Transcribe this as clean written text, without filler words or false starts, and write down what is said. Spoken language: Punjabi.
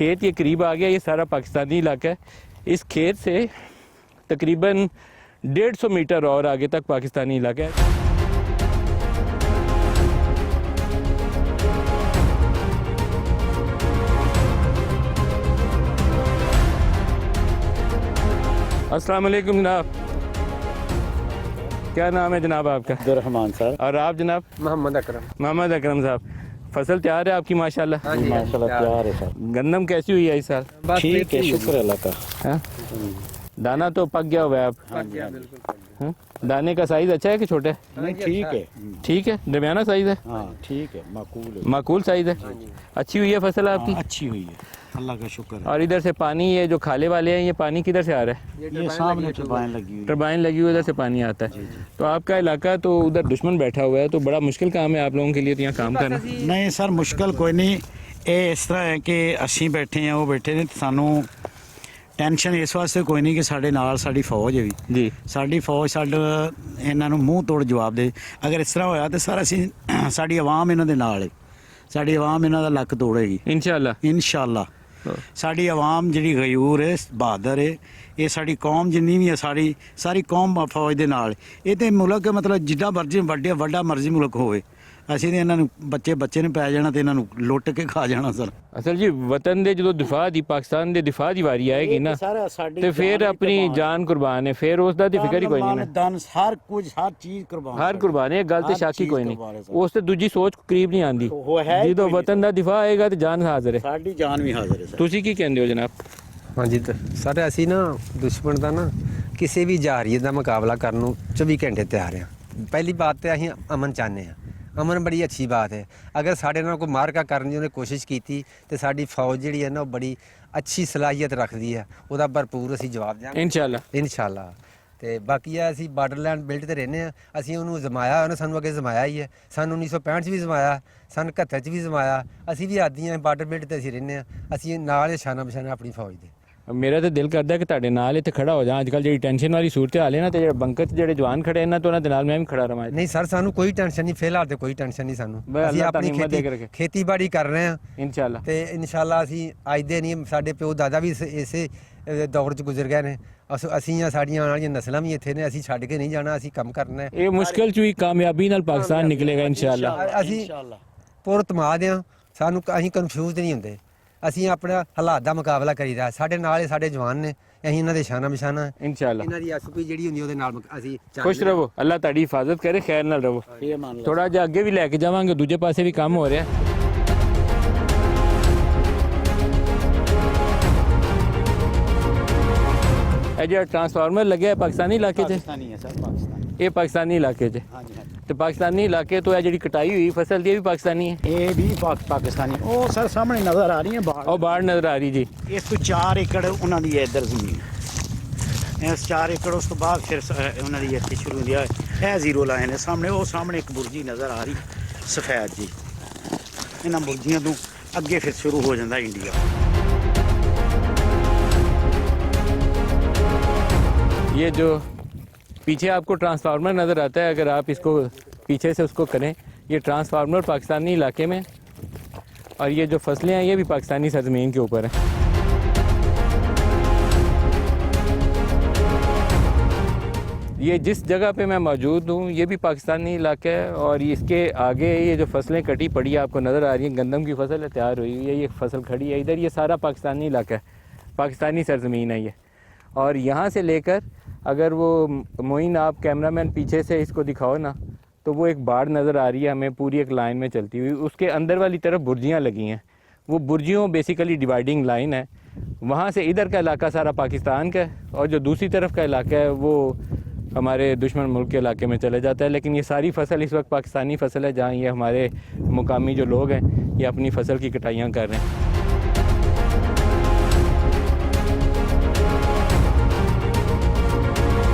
खेत ये करीब आ गया, ये सारा पाकिस्तानी इलाका है। इस खेत से तकरीबन 150 मीटर और आगे तक पाकिस्तानी इलाका है। अस्सलाम वालेकुम जनाब, क्या नाम है जनाब आपका? Abdurrahman sir. और आप जनाब? मोहम्मद अकरम। मोहम्मद अकरम साहब, फसल तैयार है आपकी माशाल्लाह? हाँ जी, माशाल्लाह तैयार है सर। गंदम कैसी हुई है इस साल? ठीक है, शुक्र अल्लाह का। हाँ? दाना तो पक गया हुआ है आप? हाँ? दाने का साइज अच्छा है कि छोटा है? नहीं ठीक है, ठीक है, दरमियाना साइज है? हाँ ठीक है, माकूल है। माकूल साइज है। अच्छी हुई है फसल आपकी? हाँ, अच्छी हुई है, अल्लाह का शुक्र है। और इधर से पानी, ये जो खाले वाले हैं, ये पानी किधर से आ रहा है? ये सामने टरबाइन लगी हुई है। टरबाइन लगी हुई, उधर से पानी आता है। तो आपका इलाका तो उधर दुश्मन बैठा हुआ है, तो बड़ा मुश्किल काम है आप लोगों के लिए तो यहाँ काम करना। नहीं सर, मुश्किल कोई नहीं। ये इस तरह है कि ਅਸੀਂ बैठे हैं, वो बैठे ने, ਸਾਨੂੰ ਟੈਨਸ਼ਨ ਇਸ ਵਾਸਤੇ ਕੋਈ ਨਹੀਂ ਕਿ ਸਾਡੇ ਨਾਲ ਸਾਡੀ ਫੌਜ ਹੈ ਵੀ ਜੀ। ਸਾਡੀ ਫੌਜ ਇਹਨਾਂ ਨੂੰ ਮੂੰਹ ਤੋੜ ਜਵਾਬ ਦੇ। ਅਗਰ ਇਸ ਤਰ੍ਹਾਂ ਹੋਇਆ ਤੇ ਸਾਰਾ ਅਸੀਂ ਸਾਡੀ ਆਵਾਮ ਇਹਨਾਂ ਦੇ ਨਾਲ ਹੈ, ਸਾਡੀ ਆਵਾਮ ਇਹਨਾਂ ਦਾ ਲੱਕ ਤੋੜੇਗੀ इंशाल्लाह। ਇਨਸ਼ਾਅੱਲਾ। ਸਾਡੀ ਆਵਾਮ ਜਿਹੜੀ ਗਯੂਰ ਹੈ, ਬਹਾਦਰ ਹੈ, ਇਹ ਸਾਡੀ ਕੌਮ ਜਿੰਨੀ ਵੀ ਹੈ, ਸਾਰੀ ਕੌਮ ਫੌਜ ਦੇ ਨਾਲ। ਇਹ ਤੇ ਮੁਲਕ ਮਤਲਬ ਜਿੱਡਾ ਮਰਜ਼ੀ ਵੱਡਾ ਮਰਜ਼ੀ ਮੁਲਕ ਹੋਵੇ, ਅਸੀਂ ਤੇ ਇਹਨਾਂ ਨੂੰ ਬੱਚੇ ਨੇ ਪੈ ਜਾਣਾ ਤੇ ਇਹਨਾਂ ਨੂੰ ਲੁੱਟ ਕੇ ਖਾ ਜਾਣਾ ਸਰ। ਅਸਲ ਜੀ ਵਤਨ ਦੇ ਜਦੋਂ ਦਿਫਾ ਦੀ, ਪਾਕਿਸਤਾਨ ਦੇ ਦਿਫਾ ਦੀ ਵਾਰੀ ਆਏਗੀ ਨਾ, ਤੇ ਫਿਰ ਆਪਣੀ ਜਾਨ ਕੁਰਬਾਨ ਹੈ, ਫਿਰ ਉਸ ਦਾ ਦੀ ਫਿਕਰ ਹੀ ਕੋਈ ਨਹੀਂ ਨਾ। ਦਨ ਹਰ ਕੁਝ, ਹਰ ਚੀਜ਼ ਕੁਰਬਾਨ, ਹਰ ਕੁਰਬਾਨ ਹੈ, ਗੱਲ ਤੇ ਸ਼ੱਕ ਹੀ ਕੋਈ ਨਹੀਂ। ਉਸ ਤੇ ਦੂਜੀ ਸੋਚ ਕਰੀਬ ਨਹੀਂ ਆਂਦੀ। ਜਦੋਂ ਵਤਨ ਦਾ ਦਿਫਾ ਆਏਗਾ ਤੇ ਜਾਨ ਹਾਜ਼ਰ ਹੈ, ਸਾਡੀ ਜਾਨ ਵੀ ਹਾਜ਼ਰ ਹੈ ਸਰ। ਤੁਸੀਂ ਕੀ ਕਹਿੰਦੇ ਹੋ ਜਨਾਬ? ਹਾਂਜੀ ਸਰ, ਅਸੀਂ ਨਾ ਦੁਸ਼ਮਣ ਦਾ ਨਾ ਕਿਸੇ ਵੀ ਜਾਰੀਏ ਦਾ ਮੁਕਾਬਲਾ ਕਰਨ ਨੂੰ 24 ਘੰਟੇ ਤਿਆਰ ਹਾਂ। ਪਹਿਲੀ ਬਾਤ ਤੇ ਅਸੀਂ ਅਮਨ ਚਾਹੁੰਦੇ ਹਾਂ। ਅਮਨ ਬੜੀ ਅੱਛੀ ਬਾਤ ਹੈ। ਅਗਰ ਸਾਡੇ ਨਾਲ ਕੋਈ ਮਾਰਕਾ ਕਰਨ ਦੀ ਉਹਨੇ ਕੋਸ਼ਿਸ਼ ਕੀਤੀ ਤੇ ਸਾਡੀ ਫੌਜ ਜਿਹੜੀ ਹੈ ਨਾ, ਉਹ ਬੜੀ ਅੱਛੀ ਸਲਾਹੀਅਤ ਰੱਖਦੀ ਹੈ, ਉਹਦਾ ਭਰਪੂਰ ਅਸੀਂ ਜਵਾਬ ਦਿਆਂਗੇ ਇਨਸ਼ਾਅੱਲਾ। ਤੇ ਬਾਕੀ ਆ ਅਸੀਂ ਬਾਰਡਰ ਲਾਈਨ ਬਿਲਟ ਤੇ ਰਹਿੰਦੇ ਹਾਂ। ਅਸੀਂ ਉਹਨੂੰ ਜ਼ਮਾਇਆ, ਉਹਨੇ ਸਾਨੂੰ ਅੱਗੇ ਜ਼ਮਾਇਆ ਹੀ ਹੈ। ਸਾਨੂੰ 1965 'ਚ ਵੀ ਜ਼ਮਾਇਆ, ਸਨ 71 'ਚ ਵੀ ਜ਼ਮਾਇਆ। ਅਸੀਂ ਵੀ ਆਦੀ ਹਾਂ, ਬਾਰਡਰ ਬਿਲਟ ਤੇ ਅਸੀਂ ਰਹਿੰਦੇ ਹਾਂ। ਅਸੀਂ ਨਾਲ ਸ਼ਾਨਾ ਬਸ਼ਾਨਾ ਆਪਣੀ ਫੌਜ ਦੇ। ਮੇਰਾ ਤਾਂ ਦਿਲ ਕਰਦਾ ਕਿ ਤੁਹਾਡੇ ਨਾਲ ਇੱਥੇ ਖੜਾ ਹੋ ਜਾ। ਅੱਜ ਕੱਲ੍ਹ ਜਿਹੜੀ ਟੈਨਸ਼ਨ ਵਾਲੀ ਸੂਰਤ ਹਾਲ ਹੈ ਨਾ, ਤੇ ਜਿਹੜੇ ਬੰਕਰ 'ਚ ਜਿਹੜੇ ਜਵਾਨ ਖੜੇ ਇਹਨਾਂ ਤੋਂ ਉਹਨਾਂ ਦੇ ਨਾਲ ਮੈਂ ਵੀ ਖੜਾ ਰਵਾਂ। ਨਹੀਂ ਸਰ, ਸਾਨੂੰ ਕੋਈ ਟੈਨਸ਼ਨ ਨਹੀਂ, ਫਿਲਹਾਲ ਤੇ ਕੋਈ ਟੈਨਸ਼ਨ ਨਹੀਂ ਸਾਨੂੰ। ਅਸੀਂ ਆਪਣੀ ਖੇਤੀਬਾੜੀ ਕਰ ਰਹੇ ਹਾਂ ਇਨਸ਼ਾਅੱਲਾ। ਤੇ ਇਨਸ਼ਾਅੱਲਾ ਅਸੀਂ ਅੱਜ ਦੇ ਨਹੀਂ, ਸਾਡੇ ਪਿਓ ਦਾਦਾ ਵੀ ਇਸੇ ਦੌਰ 'ਚ ਗੁਜ਼ਰ ਗਏ ਨੇ। ਅਸੀਂ ਆ, ਸਾਡੀਆਂ ਆਉਣ ਵਾਲੀਆਂ ਨਸਲਾਂ ਵੀ ਇੱਥੇ ਨੇ। ਅਸੀਂ ਛੱਡ ਕੇ ਨਹੀਂ ਜਾਣਾ, ਅਸੀਂ ਕੰਮ ਕਰਨਾ ਹੈ। ਇਹ ਮੁਸ਼ਕਿਲ 'ਚ ਵੀ ਕਾਮਯਾਬੀ ਨਾਲ ਪਾਕਿਸਤਾਨ ਨਿਕਲੇਗਾ ਇਨਸ਼ਾਅੱਲਾ। ਅਸੀਂ ਪੁਰਤਮਾਦ ਹਾਂ, ਸਾਨੂੰ ਅਸੀਂ ਕਨਫਿਊਜ਼ ਨਹੀਂ ਹੁੰਦੇ। ਅਸੀਂ ਆਪਣਾ ਹਾਲਾਤ ਦਾ ਮੁਕਾਬਲਾ ਕਰੀਦਾ। ਸਾਡੇ ਨਾਲ ਸਾਡੇ ਜਵਾਨ ਨੇ, ਅਸੀਂ ਇਹਨਾਂ ਦੇ ਸ਼ਾਨਾ ਬਸ਼ਾਨਾ ਇਨਸ਼ਾਅੱਲਾ। ਇਹਨਾਂ ਦੀ ਐਸਪੀ ਜਿਹੜੀ ਹੁੰਦੀ ਉਹਦੇ ਨਾਲ ਅਸੀਂ ਖੁਸ਼ ਰਹੋ, ਅੱਲਾਹ ਤੁਹਾਡੀ ਹਿਫਾਜ਼ਤ ਕਰੇ, ਖੈਰ ਨਾਲ ਰਹੋ। ਥੋੜਾ ਜਿਹਾ ਅੱਗੇ ਵੀ ਲੈ ਕੇ ਜਾਵਾਂਗੇ, ਦੂਜੇ ਪਾਸੇ ਵੀ ਕੰਮ ਹੋ ਰਿਹਾ। ਇਹ ਜਿਹੜਾ ਟਰਾਂਸਫਾਰਮਰ ਲੱਗਿਆ ਹੈ ਪਾਕਿਸਤਾਨੀ ਇਲਾਕੇ 'ਚ? ਪਾਕਿਸਤਾਨੀ ਹੈ ਸਰ, ਪਾਕਿਸਤਾਨੀ। ਇਹ ਪਾਕਿਸਤਾਨੀ ਇਲਾਕੇ 'ਚ? ਹਾਂਜੀ ਹਾਂਜੀ। ਤੇ ਪਾਕਿਸਤਾਨੀ ਇਲਾਕੇ ਤੋਂ ਇਹ ਜਿਹੜੀ ਕਟਾਈ ਹੋਈ ਫਸਲ ਦੀ, ਇਹ ਵੀ ਪਾਕਿਸਤਾਨੀ ਹੈ? ਇਹ ਵੀ ਪਾਕਿਸਤਾਨੀ। ਉਹ ਸਰ ਸਾਹਮਣੇ ਨਜ਼ਰ ਆ ਰਹੀ ਹੈ ਬਾੜ, ਉਹ ਬਾੜ ਨਜ਼ਰ ਆ ਰਹੀ ਜੀ। ਇਸ ਤੋਂ 4 ਏਕੜ ਉਹਨਾਂ ਦੀ ਹੈ ਇੱਧਰ ਜ਼ਮੀਨ। ਇਸ 4 ਏਕੜ ਉਸ ਤੋਂ ਬਾਅਦ ਫਿਰ ਉਹਨਾਂ ਦੀ ਇੱਥੇ ਸ਼ੁਰੂ ਹੁੰਦੀ ਹੈ। ਇਹ ਜ਼ੀਰੋ ਲਾਈਨ ਹੈ ਸਾਹਮਣੇ, ਉਹ ਸਾਹਮਣੇ ਇੱਕ ਬੁਰਜੀ ਨਜ਼ਰ ਆ ਰਹੀ ਸਫੈਦ ਜੀ। ਇਹਨਾਂ ਬੁਰਜੀਆਂ ਤੋਂ ਅੱਗੇ ਫਿਰ ਸ਼ੁਰੂ ਹੋ ਜਾਂਦਾ ਇੰਡੀਆ। ये जो पीछे आपको ट्रांसफार्मर नज़र आता है, अगर आप इसको पीछे से उसको करें, ये ट्रांसफार्मर पाकिस्तानी इलाके में, और ये जो फसलें हैं ये भी पाकिस्तानी सरजमीन के ऊपर हैं। ये जिस जगह पे मैं मौजूद हूँ ये भी पाकिस्तानी इलाका है, और इसके आगे ये जो फसलें कटी पड़ी है आपको नज़र आ रही हैं, गंदम की फसल है, तैयार हुई हुई है, ये फसल खड़ी है इधर। ये सारा पाकिस्तानी इलाका है, पाकिस्तानी सरजमीन है ये। और यहाँ से लेकर अगर वो मोइन, आप कैमरामैन पीछे से इसको दिखाओ ना, तो वो एक बाड़ नज़र आ रही है हमें पूरी एक लाइन में चलती हुई। उसके अंदर वाली तरफ बुर्जियाँ लगी हैं, वो बुर्जियों बेसिकली डिवाइडिंग लाइन है। वहाँ से इधर का इलाका सारा पाकिस्तान का है, और जो दूसरी तरफ का इलाका है वो हमारे दुश्मन मुल्क के इलाके में चले जाता है। लेकिन ये सारी फसल इस वक्त पाकिस्तानी फसल है, जहाँ ये हमारे मुकामी जो लोग हैं ये अपनी फसल की कटाइयाँ कर रहे हैं।